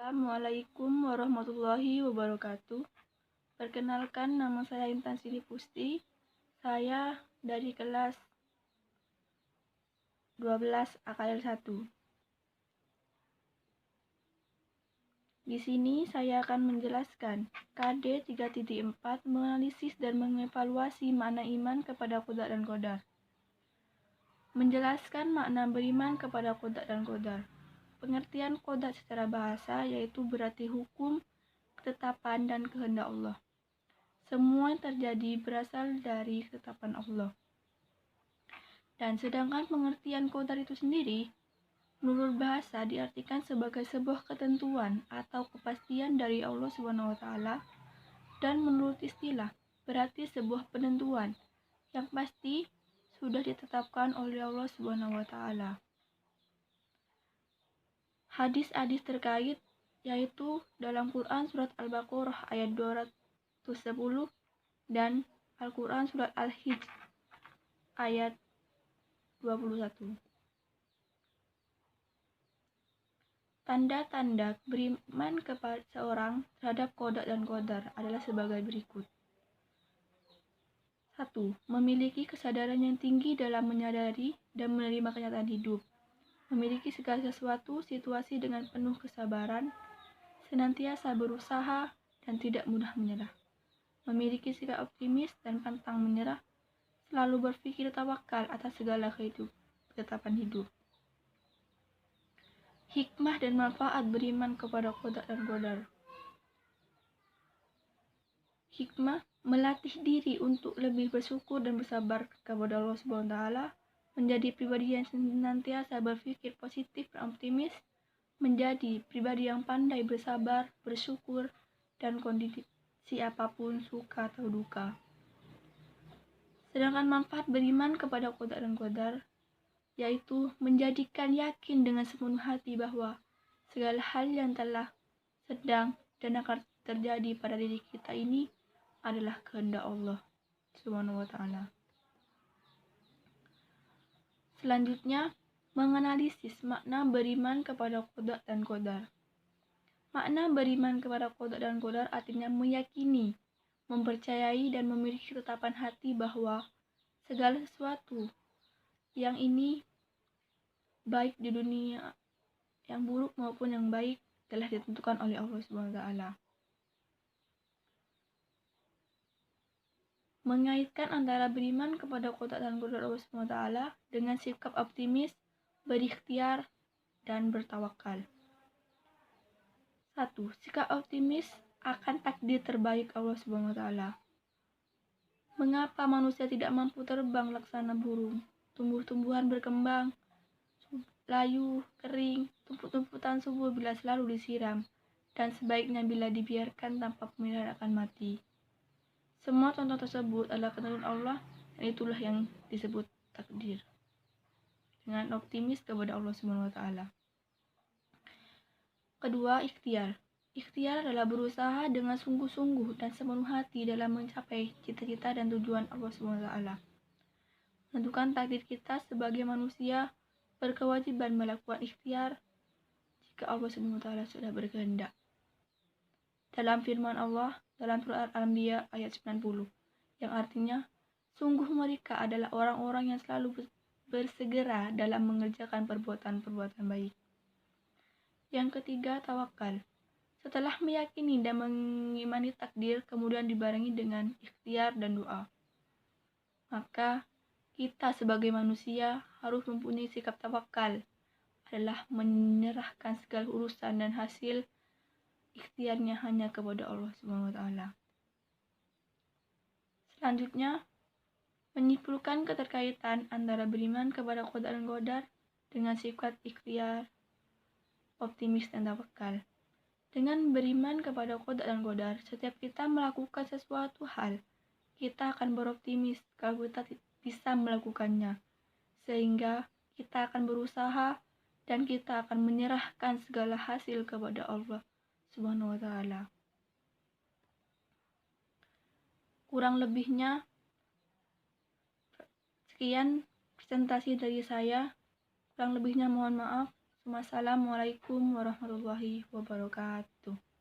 Assalamualaikum warahmatullahi wabarakatuh. Perkenalkan, nama saya Intan Siti Pusti. Saya dari kelas 12 AKL 1. Di sini saya akan menjelaskan KD 3.4 menganalisis dan mengevaluasi makna iman kepada qada dan qadar. Menjelaskan makna beriman kepada qada dan qadar. Pengertian qada secara bahasa yaitu berarti hukum, ketetapan, dan kehendak Allah. Semua yang terjadi berasal dari ketetapan Allah. Dan sedangkan pengertian qadar itu sendiri, menurut bahasa diartikan sebagai sebuah ketentuan atau kepastian dari Allah SWT, dan menurut istilah berarti sebuah penentuan yang pasti sudah ditetapkan oleh Allah SWT. Hadis-hadis terkait yaitu dalam Quran surat Al-Baqarah ayat 210 dan Al-Quran surat Al-Hijr ayat 21. Tanda-tanda beriman kepada seorang terhadap qada dan qadar adalah sebagai berikut. 1. Memiliki kesadaran yang tinggi dalam menyadari dan menerima kenyataan hidup. Memiliki segala sesuatu situasi dengan penuh kesabaran, senantiasa berusaha dan tidak mudah menyerah. Memiliki sikap optimis dan pantang menyerah, selalu berpikir tawakal atas segala ketetapan hidup. Hikmah dan manfaat beriman kepada qada dan qadar. Hikmah melatih diri untuk lebih bersyukur dan bersabar kepada Allah SWT, menjadi pribadi yang senantiasa berpikir positif dan optimis, menjadi pribadi yang pandai bersabar, bersyukur, dan kondisi apapun suka atau duka. Sedangkan manfaat beriman kepada qada dan qadar yaitu menjadikan yakin dengan sepenuh hati bahwa segala hal yang telah, sedang, dan akan terjadi pada diri kita ini adalah kehendak Allah SWT. Selanjutnya, menganalisis makna beriman kepada qada dan qadar. Makna beriman kepada qada dan qadar artinya meyakini, mempercayai, dan memiliki ketetapan hati bahwa segala sesuatu yang ini baik di dunia yang buruk maupun yang baik telah ditentukan oleh Allah SWT. Mengaitkan antara beriman kepada qada dan qadar Allah SWT dengan sikap optimis, berikhtiar, dan bertawakal. 1. Sikap optimis akan takdir terbaik Allah SWT. Mengapa manusia tidak mampu terbang laksana burung? Tumbuh-tumbuhan berkembang, layu, kering, tumputan subur bila selalu disiram, dan sebaiknya bila dibiarkan tanpa pemeliharaan akan mati. Semua contoh tersebut adalah ketentuan Allah, dan itulah yang disebut takdir. Dengan optimis kepada Allah SWT. Kedua, ikhtiar. Ikhtiar adalah berusaha dengan sungguh-sungguh dan sepenuh hati dalam mencapai cita-cita dan tujuan Allah SWT. Menentukan takdir kita sebagai manusia berkewajiban melakukan ikhtiar jika Allah SWT sudah berkehendak. Dalam firman Allah dalam surat Al-Anbiya ayat 90, yang artinya, sungguh mereka adalah orang-orang yang selalu bersegera dalam mengerjakan perbuatan-perbuatan baik. Yang ketiga, tawakal. Setelah meyakini dan mengimani takdir, kemudian dibarengi dengan ikhtiar dan doa, maka kita sebagai manusia harus mempunyai sikap tawakal, adalah menyerahkan segala urusan dan hasil ikhtiarnya hanya kepada Allah SWT. Selanjutnya, menyimpulkan keterkaitan antara beriman kepada qada dan qadar dengan sifat ikhtiar, optimis, dan tawakal. Dengan beriman kepada qada dan qadar, setiap kita melakukan sesuatu hal, kita akan beroptimis kalau kita bisa melakukannya, sehingga kita akan berusaha dan kita akan menyerahkan segala hasil kepada Allah SWT. Kurang lebihnya sekian presentasi dari saya. Kurang lebihnya mohon maaf. Wassalamualaikum warahmatullahi wabarakatuh.